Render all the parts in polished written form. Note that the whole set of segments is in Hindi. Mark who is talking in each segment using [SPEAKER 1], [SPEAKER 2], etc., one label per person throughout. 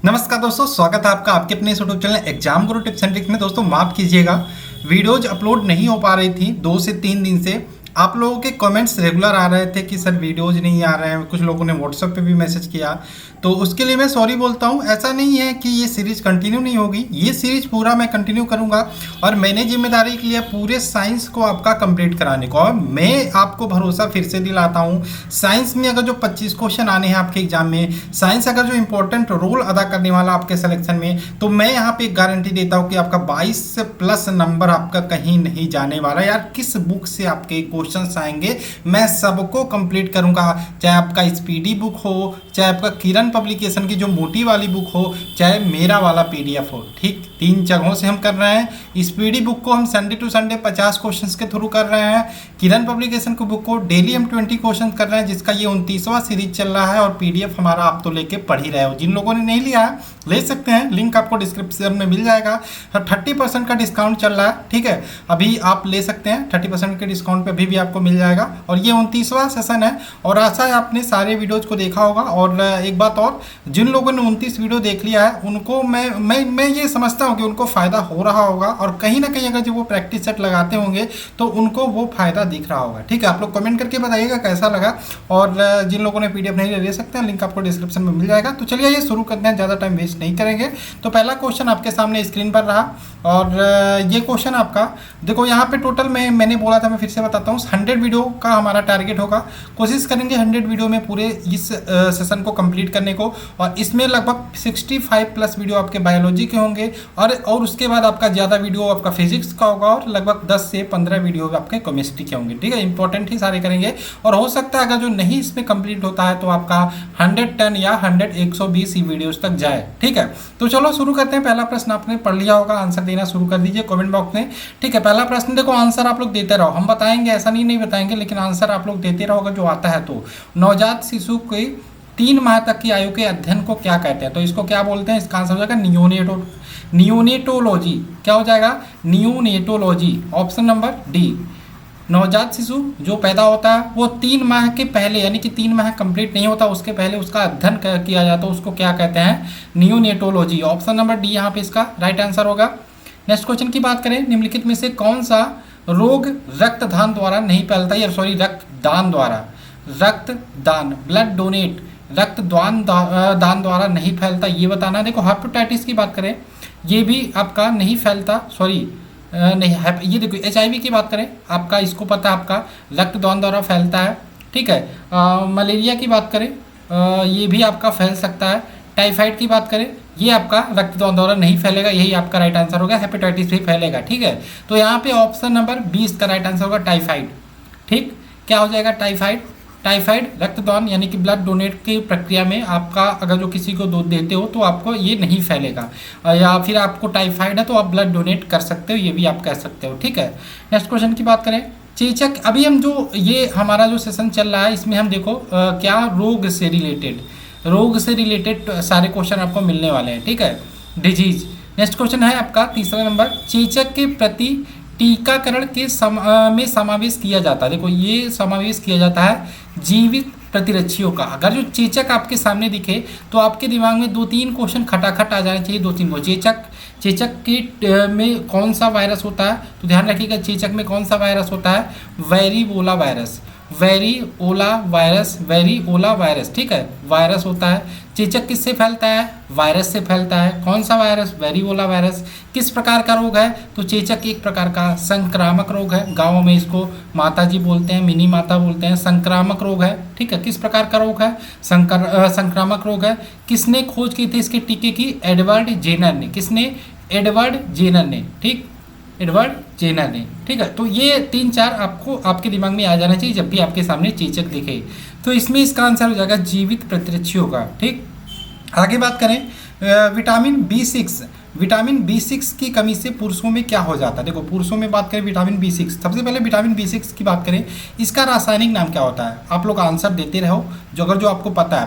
[SPEAKER 1] नमस्कार दोस्तों, स्वागत है आपका आपके अपने इस YouTube channel exam Guru tips and tricks में। दोस्तों माफ़ कीजिएगा, वीडियोज अपलोड नहीं हो पा रही थी 2 से 3 दिन से। आप लोगों के कमेंट्स रेगुलर आ रहे थे कि सर वीडियोज नहीं आ रहे हैं। कुछ लोगों ने व्हाट्सएप पे भी मैसेज किया, तो उसके लिए मैं सॉरी बोलता हूँ। ऐसा नहीं है कि ये सीरीज़ कंटिन्यू नहीं होगी, ये सीरीज़ पूरा मैं कंटिन्यू करूँगा और मैंने जिम्मेदारी के लिए पूरे साइंस को आपका कंप्लीट कराने को। और मैं आपको भरोसा फिर से दिलाता हूँ, साइंस में अगर जो 25 क्वेश्चन आने हैं आपके एग्जाम में, साइंस अगर जो इंपॉर्टेंट रोल अदा करने वाला आपके सिलेक्शन में, तो मैं यहाँ पे गारंटी देता हूँ कि आपका 22 से प्लस नंबर आपका कहीं नहीं जाने वाला। यार किस बुक से आपके क्वेश्चंस आएंगे, मैं सबको कंप्लीट करूँगा। चाहे आपका स्पीडी बुक हो, चाहे आपका किरण पब्लिकेशन की जो मोटी वाली बुक हो, चाहे मेरा वाला पीडीएफ हो। ठीक, 3 जगहों से हम कर रहे हैं। स्पीडी बुक को हम संडे टू संडे 50 क्वेश्चंस के थ्रू कर रहे हैं। किरण पब्लिकेशन की बुक को डेली हम 20 क्वेश्चन कर रहे हैं, जिसका ये 29वां सीरीज चल रहा है। और पीडीएफ हमारा आप तो लेके पढ़ ही रहे हो। जिन लोगों ने नहीं लिया है ले सकते हैं, लिंक आपको डिस्क्रिप्शन में मिल जाएगा। 30% का डिस्काउंट चल रहा है, ठीक है, अभी आप ले सकते हैं। 30% के डिस्काउंट पे अभी भी आपको मिल जाएगा। और ये 29वां सेशन है और आशा है आपने सारे वीडियोज को देखा होगा। और एक बात और, जिन लोगों ने 29 वीडियो देख लिया है उनको मैं ये समझता हूँ कि उनको फ़ायदा हो रहा होगा। और कहीं ना कहीं अगर जब वो प्रैक्टिस सेट लगाते होंगे तो उनको वो फ़ायदा दिख रहा होगा। ठीक है, आप लोग कमेंट करके बताइएगा कैसा लगा। और जिन लोगों ने पीडीएफ नहीं ले सकते हैं, लिंक आपको डिस्क्रिप्शन में मिल जाएगा। तो चलिए ये शुरू करते हैं, ज़्यादा टाइम वेस्ट नहीं करेंगे। तो पहला क्वेश्चन आपके सामने स्क्रीन पर रहा और ये क्वेश्चन आपका देखो, यहाँ पे टोटल मैंने बोला था, मैं फिर से बताता हूँ, 100 वीडियो का हमारा टारगेट होगा। कोशिश करेंगे 100 वीडियो में पूरे इस सेशन को कंप्लीट करने को। और इसमें लगभग 65 प्लस वीडियो आपके बायोलॉजी के होंगे और उसके बाद आपका ज़्यादा वीडियो आपका फिजिक्स का होगा और लगभग 10 से 15 वीडियो आपके केमिस्ट्री के होंगे। ठीक है, इंपॉर्टेंट ही सारे करेंगे। और हो सकता है अगर जो नहीं इसमें कंप्लीट होता है तो आपका 110 या 120 ही वीडियोज़ तक जाए। ठीक है, तो चलो शुरू करते हैं। पहला प्रश्न आपने पढ़ लिया होगा, आंसर देना शुरू कर दीजिए कमेंट बॉक्स में। ठीक है, पहला प्रश्न देखो, आंसर आप लोग देते रहो, हम बताएंगे, ऐसा नहीं बताएंगे, लेकिन आंसर आप लोग देते रहोगे जो आता है। तो नवजात शिशु के 3 माह तक की आयु के अध्ययन को क्या कहते हैं? तो इसको क्या बोलते हैं? इसका आंसर हो जाएगा नियोनेटोलॉजी। क्या हो जाएगा? नियोनेटोलॉजी। Option number D. नवजात शिशु जो पैदा होता है वो 3 माह के पहले, यानी कि 3 माह कंप्लीट नहीं होता उसके पहले उसका अध्ययन किया जाता है, उसको क्या कहते हैं? नियोनेटोलॉजी। ऑप्शन नंबर डी यहाँ पे इसका राइट आंसर होगा। नेक्स्ट क्वेश्चन की बात करें, निम्नलिखित में से कौन सा रोग रक्तदान द्वारा नहीं फैलता? या सॉरी, रक्तदान द्वारा, रक्तदान, ब्लड डोनेट, रक्तदान दान द्वारा नहीं फैलता, ये बताना। देखो हेपेटाइटिस की बात करें, ये भी आपका नहीं फैलता, सॉरी नहीं, ये देखो HIV की बात करें, आपका इसको पता है, आपका रक्तदान द्वारा फैलता है। ठीक है, मलेरिया की बात करें, ये भी आपका फैल सकता है। टाइफाइड की बात करें, ये आपका रक्तदान द्वारा नहीं फैलेगा, यही आपका राइट आंसर होगा। हेपेटाइटिस भी फैलेगा। ठीक है, तो यहाँ पे ऑप्शन नंबर 20 का राइट आंसर होगा टाइफाइड। ठीक, क्या हो जाएगा? टाइफाइड। टाइफाइड रक्तदान यानी कि ब्लड डोनेट की प्रक्रिया में आपका अगर जो किसी को दूध देते हो तो आपको ये नहीं फैलेगा, या फिर आपको टाइफाइड है तो आप ब्लड डोनेट कर सकते हो, ये भी आप कह सकते हो। ठीक है, नेक्स्ट क्वेश्चन की बात करें, चेचक। अभी हम जो ये हमारा जो सेशन चल रहा है इसमें हम देखो क्या रोग से रिलेटेड सारे क्वेश्चन आपको मिलने वाले हैं। ठीक है, डिजीज। नेक्स्ट क्वेश्चन है आपका तीसरा नंबर, चेचक के प्रति टीकाकरण के में समावेश किया जाता है। देखो ये समावेश किया जाता है जीवित प्रतिरक्षियों का। अगर जो चेचक आपके सामने दिखे तो आपके दिमाग में 2-3 क्वेश्चन खटाखट आ जाने चाहिए। 2-3 को चेचक के में कौन सा वायरस होता है? तो ध्यान रखिएगा, चेचक में कौन सा वायरस होता है? वेरिओला वायरस। ठीक है, वायरस होता है। चेचक किससे फैलता है? वायरस से फैलता है। कौन सा वायरस? वेरिओला वायरस। किस प्रकार का रोग है? तो चेचक एक प्रकार का संक्रामक रोग है। गाँव में इसको माता जी बोलते हैं, मिनी माता बोलते हैं। संक्रामक रोग है। ठीक है, किस प्रकार का रोग है? संक्रामक रोग है। किसने खोज की थी इसके टीके की? एडवर्ड जेनर ने। किसने? एडवर्ड जेनर ने। ठीक, एडवर्ड जेनर ने। ठीक है, तो ये 3-4 आपको आपके दिमाग में आ जाना चाहिए जब भी आपके सामने चेचक दिखे। तो इसमें इसका आंसर हो जाएगा जीवित प्रतिरक्षी होगा। ठीक, आगे बात करें विटामिन B6 की कमी से पुरुषों में क्या हो जाता है? देखो पुरुषों में बात करें विटामिन B6, सबसे पहले विटामिन B6 की बात करें, इसका रासायनिक नाम क्या होता है? आप लोग आंसर देते रहो जो आपको पता है।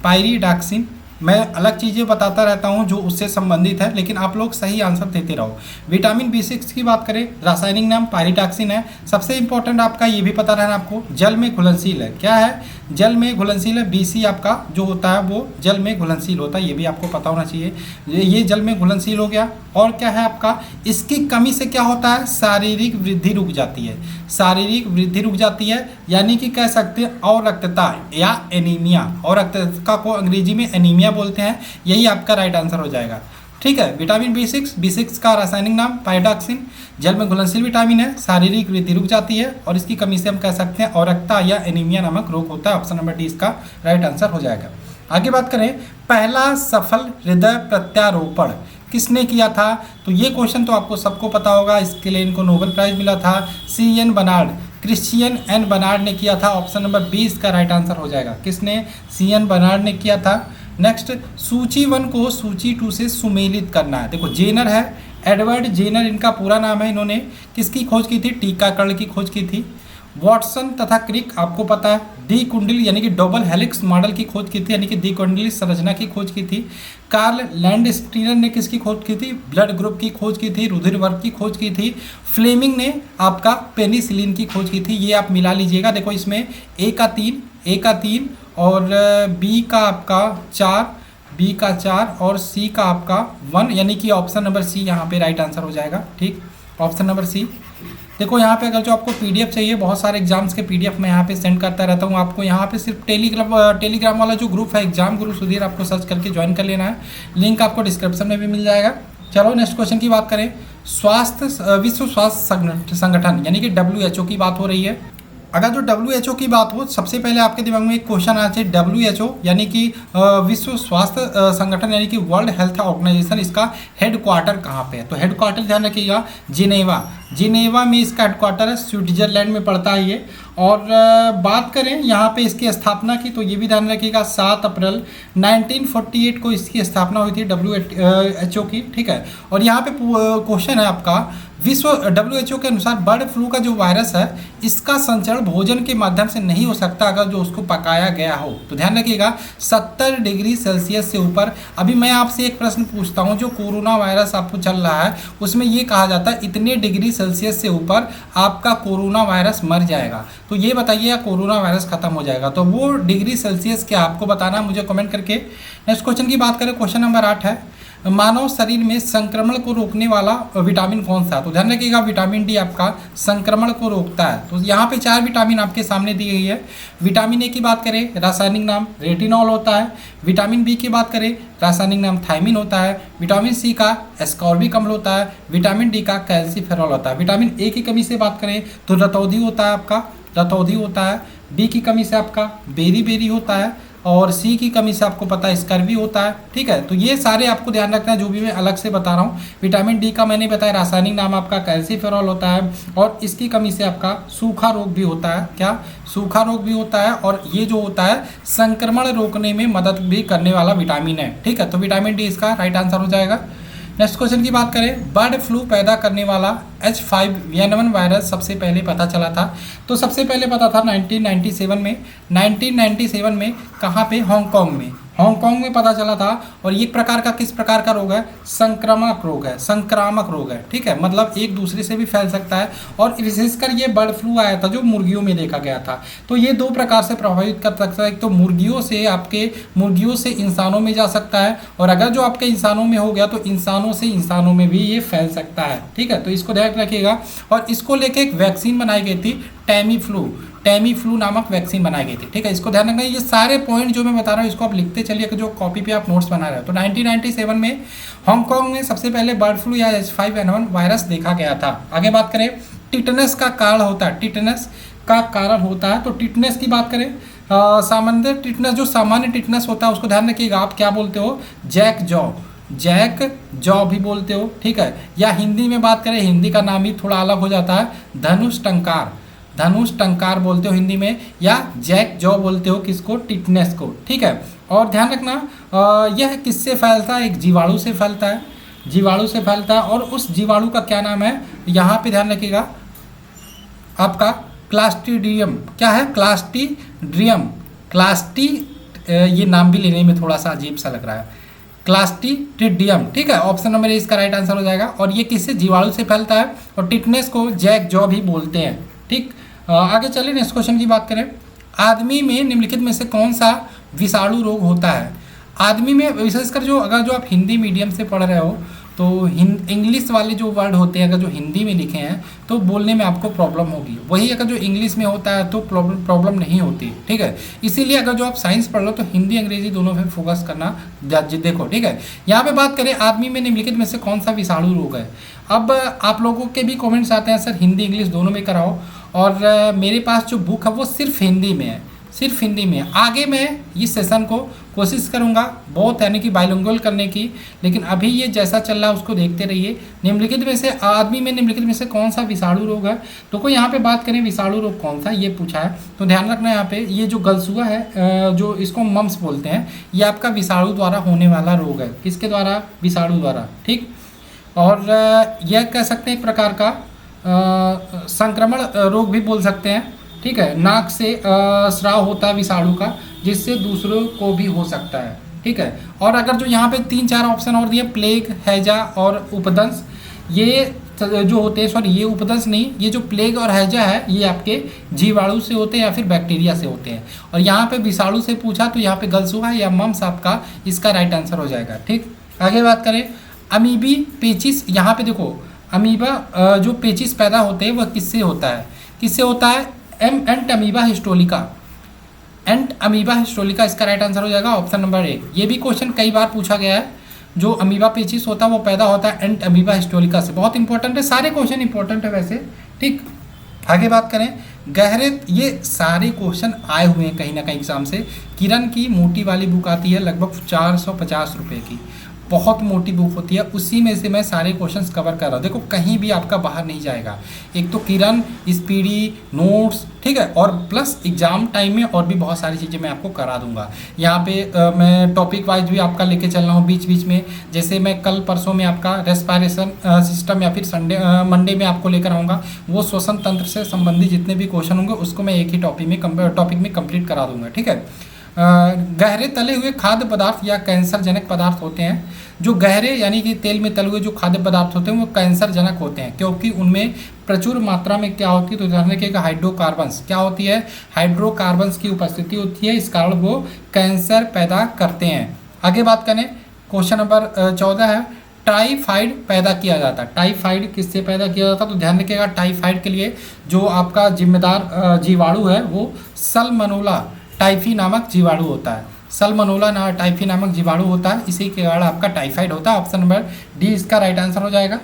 [SPEAKER 1] पायरिडॉक्सिन। मैं अलग चीज़ें बताता रहता हूं जो उससे संबंधित है, लेकिन आप लोग सही आंसर देते रहो। विटामिन B6 की बात करें, रासायनिक नाम पायरिडॉक्सिन है। सबसे इंपॉर्टेंट आपका ये भी पता रहना आपको, जल में घुलनशील है। क्या है? जल में घुलनशील है। BC आपका जो होता है वो जल में घुलनशील होता है, ये भी आपको पता होना चाहिए। ये जल में घुलनशील हो गया। और क्या है आपका, इसकी कमी से क्या होता है, शारीरिक वृद्धि रुक जाती है, शारीरिक वृद्धि रुक जाती है, यानी कि कह सकते हैं अवरक्तता या एनीमिया। अवरक्तता को अंग्रेजी में एनीमिया बोलते हैं, यही आपका राइट आंसर हो जाएगा। ठीक है, विटामिन B6 का रासायनिक नाम पायरोक्सिन, जल में घुलनशील विटामिन है, शारीरिक वृद्धि रुक जाती है और इसकी कमी से हम कह सकते हैं अवरक्तता या एनीमिया नामक रोग होता है। ऑप्शन नंबर डी इसका राइट आंसर हो जाएगा। आगे बात करें, पहला सफल हृदय प्रत्यारोपण किसने किया था? तो ये क्वेश्चन तो आपको सबको पता होगा, इसके लिए इनको नोबेल प्राइज मिला था। CN Barnard, Christian N Barnard ने किया था। ऑप्शन नंबर 20 का राइट आंसर हो जाएगा। किसने? CN बनार्ड ने किया था। नेक्स्ट, सूची 1 को सूची 2 से सुमेलित करना है। देखो जेनर है, एडवर्ड जेनर इनका पूरा नाम है। इन्होंने किसकी खोज की थी? टीकाकरण की खोज की थी। वॉटसन तथा क्रिक आपको पता है। डी कुंडल यानी कि डबल हेलिक्स मॉडल की खोज की थी, यानी कि डी कुंडली संरचना की खोज की थी। कार्ल लैंडस्टीनर ने किसकी खोज की थी? ब्लड ग्रुप की खोज की थी। रुधिर वर्ग की खोज की थी। फ्लेमिंग ने आपका पेनिसिलिन की खोज की थी। ये आप मिला लीजिएगा। देखो इसमें ए का 3 और बी का आपका 4 और सी का आपका 1, यानी कि ऑप्शन नंबर सी यहाँ पे राइट आंसर हो जाएगा। ठीक, ऑप्शन नंबर सी। देखो यहाँ पे अगर जो आपको PDF चाहिए, बहुत सारे एग्जाम्स के PDF मैं यहाँ पे सेंड करता रहता हूँ आपको। यहाँ पे सिर्फ टेलीग्राम वाला जो ग्रुप है एग्जाम गुरु सुधीर, आपको सर्च करके ज्वाइन कर लेना है। लिंक आपको डिस्क्रिप्शन में भी मिल जाएगा। चलो नेक्स्ट क्वेश्चन की बात करें। विश्व स्वास्थ्य संगठन यानी कि WHO की बात हो रही है। अगर जो WHO की बात हो, सबसे पहले आपके दिमाग में एक क्वेश्चन आना चाहिए, WHO यानी कि विश्व स्वास्थ्य संगठन यानी कि वर्ल्ड हेल्थ ऑर्गेनाइजेशन, इसका हेडक्वार्टर कहाँ पे है? तो हेडक्वार्टर ध्यान रखिएगा जिनेवा में इसका हेडक्वार्टर है, स्विट्जरलैंड में पड़ता है ये। और बात करें यहाँ पे इसकी स्थापना की, तो ये भी ध्यान रखिएगा 7 अप्रैल 1948 को इसकी स्थापना हुई थी WHO की। ठीक है, और यहाँ पे क्वेश्चन है आपका, विश्व WHO के अनुसार बर्ड फ्लू का जो वायरस है इसका संचरण भोजन के माध्यम से नहीं हो सकता अगर जो उसको पकाया गया हो। तो ध्यान रखिएगा 70 डिग्री सेल्सियस से ऊपर। अभी मैं आपसे एक प्रश्न पूछता हूँ, जो कोरोना वायरस आपको चल रहा है उसमें ये कहा जाता है इतने डिग्री सेल्सियस से ऊपर आपका कोरोना वायरस मर जाएगा। तो ये बताइए कोरोना वायरस खत्म हो जाएगा, तो वो डिग्री सेल्सियस क्या आपको बताना मुझे कमेंट करके। नेक्स्ट क्वेश्चन की बात करें, क्वेश्चन नंबर 8 है, मानव शरीर में संक्रमण को रोकने वाला विटामिन कौन सा? तो ध्यान रखिएगा विटामिन डी आपका संक्रमण को रोकता है। तो यहाँ पे 4 विटामिन आपके सामने दी गई है। विटामिन ए की बात करें, रासायनिक नाम रेटिनॉल होता है। विटामिन बी की बात करें, रासायनिक नाम थायमिन होता है। विटामिन सी का एस्कॉर्बिक अम्ल होता है। विटामिन डी का कैल्सीफेरॉल होता है। विटामिन ए की कमी से बात करें तो रतौंधी होता है आपका, रतौंधी होता है। बी की कमी से आपका बेरी होता है और सी की कमी से आपको पता है स्कर्वी होता है। ठीक है, तो ये सारे आपको ध्यान रखना है जो भी मैं अलग से बता रहा हूँ। विटामिन डी का मैंने बताया रासायनिक नाम आपका कैल्सीफेरॉल होता है और इसकी कमी से आपका सूखा रोग भी होता है। क्या? सूखा रोग भी होता है और ये जो होता है संक्रमण रोकने में मदद भी करने वाला विटामिन है। ठीक है, तो विटामिन डी इसका राइट आंसर हो जाएगा। नेक्स्ट क्वेश्चन की बात करें, बर्ड फ्लू पैदा करने वाला H5N1 वायरस सबसे पहले पता चला था। तो सबसे पहले पता था 1997 में कहाँ पे? हांगकांग में पता चला था। और ये प्रकार का किस प्रकार का रोग है? संक्रामक रोग है। ठीक है, मतलब एक दूसरे से भी फैल सकता है और विशेषकर ये बर्ड फ्लू आया था जो मुर्गियों में देखा गया था। तो ये 2 प्रकार से प्रभावित कर सकता है। एक तो मुर्गियों से इंसानों में जा सकता है और अगर जो आपके इंसानों में हो गया तो इंसानों से इंसानों में भी ये फैल सकता है। ठीक है, तो इसको ध्यान रखिएगा। और इसको लेके एक वैक्सीन बनाई गई थी, टैमी फ्लू नामक वैक्सीन बनाई गई थी। ठीक है, इसको ध्यान रखना। ये सारे पॉइंट जो मैं बता रहा हूँ इसको आप लिखते चलिए कि जो कॉपी पे आप नोट्स बना रहे हो। तो 1997 में हांगकांग में सबसे पहले बर्ड फ्लू या H5N1 वायरस देखा गया था। आगे बात करें, टिटनस का कारण होता है। तो टिटनस की बात करें, सामान्य टिटनस होता है उसको ध्यान रखिएगा आप क्या बोलते हो? जैक जॉ भी बोलते हो। ठीक है, या हिंदी में बात करें, हिंदी का नाम ही थोड़ा अलग हो जाता है, धनुष टंकार बोलते हो हिंदी में, या जैक जॉ बोलते हो किसको? टिटनेस को। ठीक है, और ध्यान रखना यह किससे फैलता है? एक जीवाणु से फैलता है। और उस जीवाणु का क्या नाम है? यहाँ पे ध्यान रखिएगा आपका क्लास्ट्रीडियम। क्या है? क्लास्ट्रीडियम। ये नाम भी लेने में थोड़ा सा अजीब सा लग रहा है, क्लास्ट्रीडियम। ठीक है, ऑप्शन नंबर ए इसका राइट आंसर हो जाएगा। और ये किससे? जीवाणु से फैलता है और टिटनेस को जैक जॉ भी बोलते हैं। ठीक, आगे चलिए नेक्स्ट क्वेश्चन की बात करें। आदमी में निम्नलिखित में से कौन सा विषाणु रोग होता है? आदमी में विशेषकर जो आप हिंदी मीडियम से पढ़ रहे हो तो इंग्लिश वाले जो वर्ड होते हैं अगर जो हिंदी में लिखे हैं तो बोलने में आपको प्रॉब्लम होगी, वही अगर जो इंग्लिश में होता है तो प्रॉब्लम नहीं होती, ठीक है। इसीलिए अगर जो आप साइंस पढ़ लो तो हिंदी अंग्रेजी दोनों पे फोकस करना देखो, ठीक है। यहाँ पे बात करें आदमी में निम्नलिखित में से कौन सा विषाणु रोग है। अब आप लोगों के भी कमेंट्स आते हैं सर हिंदी इंग्लिश दोनों में कराओ, और मेरे पास जो बुक है वो सिर्फ हिंदी में है, सिर्फ हिंदी में। आगे मैं इस सेशन को कोशिश करूंगा बहुत यानी कि बाइलिंगुअल करने की, लेकिन अभी ये जैसा चल रहा है उसको देखते रहिए। निम्नलिखित में से आदमी में निम्नलिखित में से कौन सा विषाणु रोग है, तो कोई यहाँ पे बात करें विषाणु रोग कौन सा ये पूछा है, तो ध्यान रखना यहाँ पे ये जो गलसुआ है जो इसको मम्स बोलते हैं, ये आपका विषाणु द्वारा होने वाला रोग है। किसके द्वारा? विषाणु द्वारा, ठीक। और यह कह सकते हैं एक प्रकार का संक्रमण रोग भी बोल सकते हैं, ठीक है। नाक से स्राव होता है विषाणु का, जिससे दूसरों को भी हो सकता है, ठीक है। और अगर जो यहाँ पे 3-4 ऑप्शन और दिए, प्लेग, हैजा और उपदंश, ये जो होते हैं, सॉरी ये उपदंश नहीं, ये जो प्लेग और हैजा है ये आपके जीवाणु से होते हैं या फिर बैक्टीरिया से होते हैं। और यहाँ पे विषाणु से पूछा तो यहाँ पे गलसुआ या मम्स आपका इसका राइट आंसर हो जाएगा, ठीक। आगे बात करें अमीबी पेचिस, यहाँ पे देखो अमीबा जो पेचिस पैदा होते हैं वह किससे होता है? किससे होता है? एंट अमीबा हिस्टोलिका, एंट अमीबा हिस्टोलिका इसका राइट आंसर हो जाएगा ऑप्शन नंबर 1। ये भी क्वेश्चन कई बार पूछा गया है, जो अमीबा पेचिस होता है वो पैदा होता है एंट अमीबा हिस्टोलिका से। बहुत इंपॉर्टेंट है, सारे क्वेश्चन इंपॉर्टेंट है वैसे, ठीक। आगे बात करें गहरे, ये सारे क्वेश्चन आए हुए हैं कहीं ना कहीं एग्जाम से। किरण की मोटी वाली बुक आती है लगभग 450 रुपये की, बहुत मोटी बुक होती है, उसी में से मैं सारे क्वेश्चंस कवर कर रहा हूँ। देखो कहीं भी आपका बाहर नहीं जाएगा, एक तो किरण, स्पीडी, नोट्स, ठीक है, और प्लस एग्जाम टाइम में और भी बहुत सारी चीज़ें मैं आपको करा दूंगा। यहाँ पे मैं टॉपिक वाइज भी आपका लेके चल रहा हूँ बीच बीच में, जैसे मैं कल परसों में आपका रेस्पिरेशन सिस्टम या फिर मंडे में आपको लेकर आऊँगा, वो श्वसन तंत्र से संबंधित जितने भी क्वेश्चन होंगे उसको मैं एक ही टॉपिक में कंप्लीट करा दूंगा, ठीक है। गहरे तले हुए खाद्य पदार्थ या कैंसरजनक पदार्थ होते हैं। जो गहरे यानी कि तेल में तले हुए जो खाद्य पदार्थ होते हैं वो कैंसरजनक होते हैं, क्योंकि उनमें प्रचुर मात्रा में क्या होती है, तो ध्यान रखिएगा हाइड्रोकार्बन्स, क्या होती है? हाइड्रोकार्बन्स की उपस्थिति होती है, इस कारण वो कैंसर पैदा करते हैं। आगे बात करें क्वेश्चन नंबर 14 है टाइफाइड पैदा किया जाता है। टाइफाइड किससे पैदा किया जाता है? तो ध्यान रखिएगा टाइफाइड के लिए जो आपका जिम्मेदार जीवाणु है वो सल्मोनेला टाइफी नामक जीवाणु होता है। सल्मोनेला टाइफी नामक जीवाणु होता है, इसी के कारण आपका टाइफाइड होता है। ऑप्शन नंबर डी इसका राइट आंसर हो जाएगा।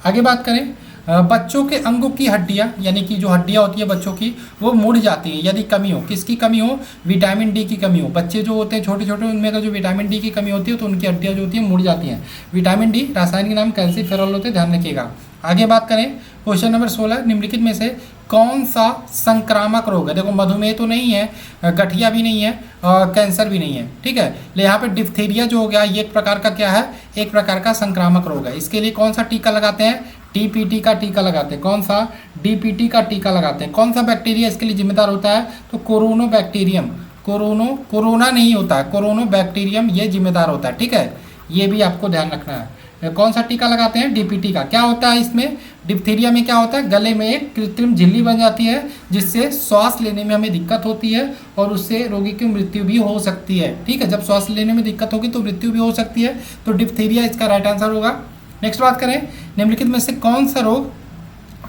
[SPEAKER 1] आगे बात करें बच्चों के अंगों की हड्डियां, यानी कि जो हड्डियां होती है बच्चों की वो मुड़ जाती हैं यदि कमी हो। किसकी कमी हो? विटामिन डी की कमी हो। बच्चे जो होते हैं छोटे छोटे, उनमें अगर जो विटामिन डी की कमी होती है तो उनकी हड्डियां जो होती हैं मुड़ जाती हैं। विटामिन डी रासायनिक नाम कैल्सीफेरॉल होते हैं, ध्यान रखिएगा। आगे बात करें क्वेश्चन नंबर 16 निम्नलिखित में से कौन सा संक्रामक रोग है? देखो मधुमेह तो नहीं है, गठिया भी नहीं है, कैंसर भी नहीं है, ठीक है। ले यहाँ पे डिप्थीरिया जो हो गया ये एक प्रकार का क्या है? एक प्रकार का संक्रामक रोग है। इसके लिए कौन सा टीका लगाते हैं? डीपीटी का टीका लगाते हैं। कौन सा? डीपीटी का टीका लगाते हैं। कौन सा बैक्टीरिया इसके लिए जिम्मेदार होता है? तो कोरोनोबैक्टीरियम, कोरोना नहीं होता है, कोरोनोबैक्टीरियम ये जिम्मेदार होता है, ठीक है। ये भी आपको ध्यान रखना है। कौन सा टीका लगाते हैं? डीपीटी का। क्या होता है इसमें? डिप्थीरिया में क्या होता है? गले में एक कृत्रिम झिल्ली बन जाती है जिससे श्वास लेने में हमें दिक्कत होती है और उससे रोगी की मृत्यु भी हो सकती है, ठीक है। जब श्वास लेने में दिक्कत होगी तो मृत्यु भी हो सकती है, तो डिप्थीरिया इसका राइट आंसर होगा। नेक्स्ट बात करें निम्नलिखित में से कौन सा रोग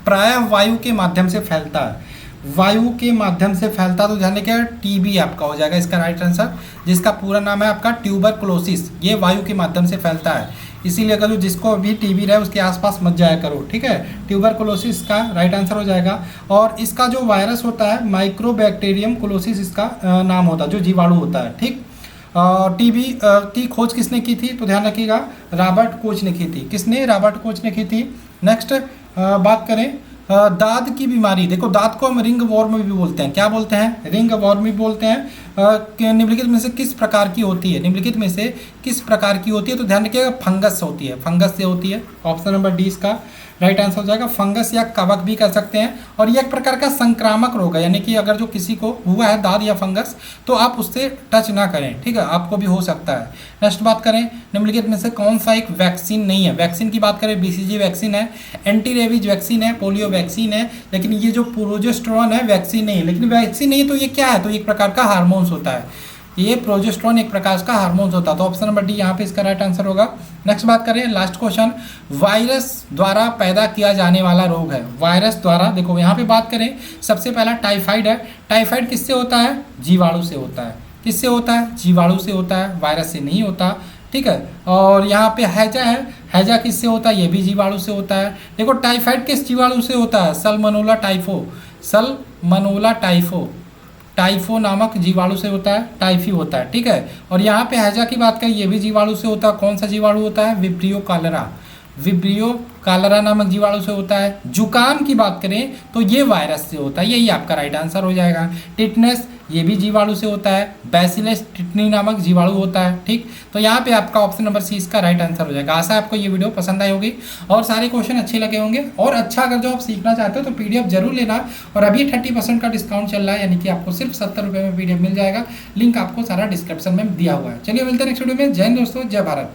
[SPEAKER 1] प्रायः वायु के माध्यम से फैलता है? वायु के माध्यम से फैलता, तो ध्यान रखिएगा टीबी आपका हो जाएगा इसका राइट आंसर, जिसका पूरा नाम है आपका ट्यूबरकुलोसिस। ये वायु के माध्यम से फैलता है, इसीलिए अगर जिसको अभी टीबी रहे उसके आसपास मत जाया करो, ठीक है। ट्यूबरकुलोसिस का राइट आंसर हो जाएगा। और इसका जो वायरस होता है माइक्रोबैक्टीरियम कुलोसिस इसका नाम होता है, जो जीवाणु होता है, ठीक। टीबी की खोज किसने की थी? तो ध्यान रखिएगा रॉबर्ट कोच ने की थी। किसने? रॉबर्ट कोच ने की थी। नेक्स्ट बात करें दाद की बीमारी, देखो दाद को हम रिंग वॉर्म भी बोलते हैं। क्या बोलते हैं? रिंग वॉर्म भी बोलते हैं। निम्नलिखित में से किस प्रकार की होती है, निम्नलिखित में से किस प्रकार की होती है, तो ध्यान रखिएगा फंगस होती है, फंगस से होती है। ऑप्शन नंबर डी इसका राइट आंसर हो जाएगा। फंगस या कवक भी कह सकते हैं, और ये एक प्रकार का संक्रामक रोग है, यानी कि अगर जो किसी को हुआ है दाद या फंगस तो आप उससे टच ना करें, ठीक है, आपको भी हो सकता है। नेक्स्ट बात करें, निम्नलिखित में से कौन सा एक वैक्सीन नहीं है। वैक्सीन की बात करें, बीसीजी वैक्सीन है, एंटी रेबीज वैक्सीन है, पोलियो वैक्सीन है, लेकिन ये जो प्रोजेस्टेरॉन है वैक्सीन नहीं है। लेकिन वैक्सीन नहीं है तो ये क्या है, तो एक प्रकार का हार्मोन्स होता है, ये प्रोजेस्टेरॉन एक प्रकार का हार्मोन्स होता है। तो ऑप्शन नंबर डी यहाँ पे इसका राइट आंसर होगा। नेक्स्ट बात करें, लास्ट क्वेश्चन, वायरस द्वारा पैदा किया जाने वाला रोग है, वायरस द्वारा। देखो यहाँ पे बात करें, सबसे पहला टाइफाइड है। टाइफाइड किससे होता है, जीवाणु से होता है। किससे होता है, जीवाणु से होता है, वायरस से नहीं होता, ठीक है। और यहाँ पे हैजा है, हैजा किससे होता है, ये भी जीवाणु से होता है। देखो टाइफाइड किस जीवाणु से होता है, सल्मोनेला टाइफो, सल्मोनेला टाइफो, टाइफो नामक जीवाणु से होता है, टाइफी होता है, ठीक है। और यहाँ पे हैजा की बात करें, ये भी जीवाणु से होता है। कौन सा जीवाणु होता है, विब्रियो कालरा, विब्रियो कालरा नामक जीवाणु से होता है। जुकाम की बात करें तो ये वायरस से होता है, यही आपका राइट आंसर हो जाएगा। टिटनेस ये भी जीवाणु से होता है, बैसिलस टिटनी नामक जीवाणु होता है, ठीक। तो यहाँ पे आपका ऑप्शन नंबर सी इसका राइट आंसर हो जाएगा। आशा है आपको ये वीडियो पसंद आई होगी और सारे क्वेश्चन अच्छे लगे होंगे। और अच्छा अगर जो आप सीखना चाहते हो तो पीडीएफ जरूर लेना, और अभी 30% का डिस्काउंट चल रहा है, यानी कि आपको सिर्फ 70 रुपये में पीडीएफ मिल जाएगा। लिंक आपको सारा डिस्क्रिप्शन में दिया हुआ है। चलिए मिलते हैं नेक्स्ट वीडियो में। जय हिंद दोस्तों, जय भारत।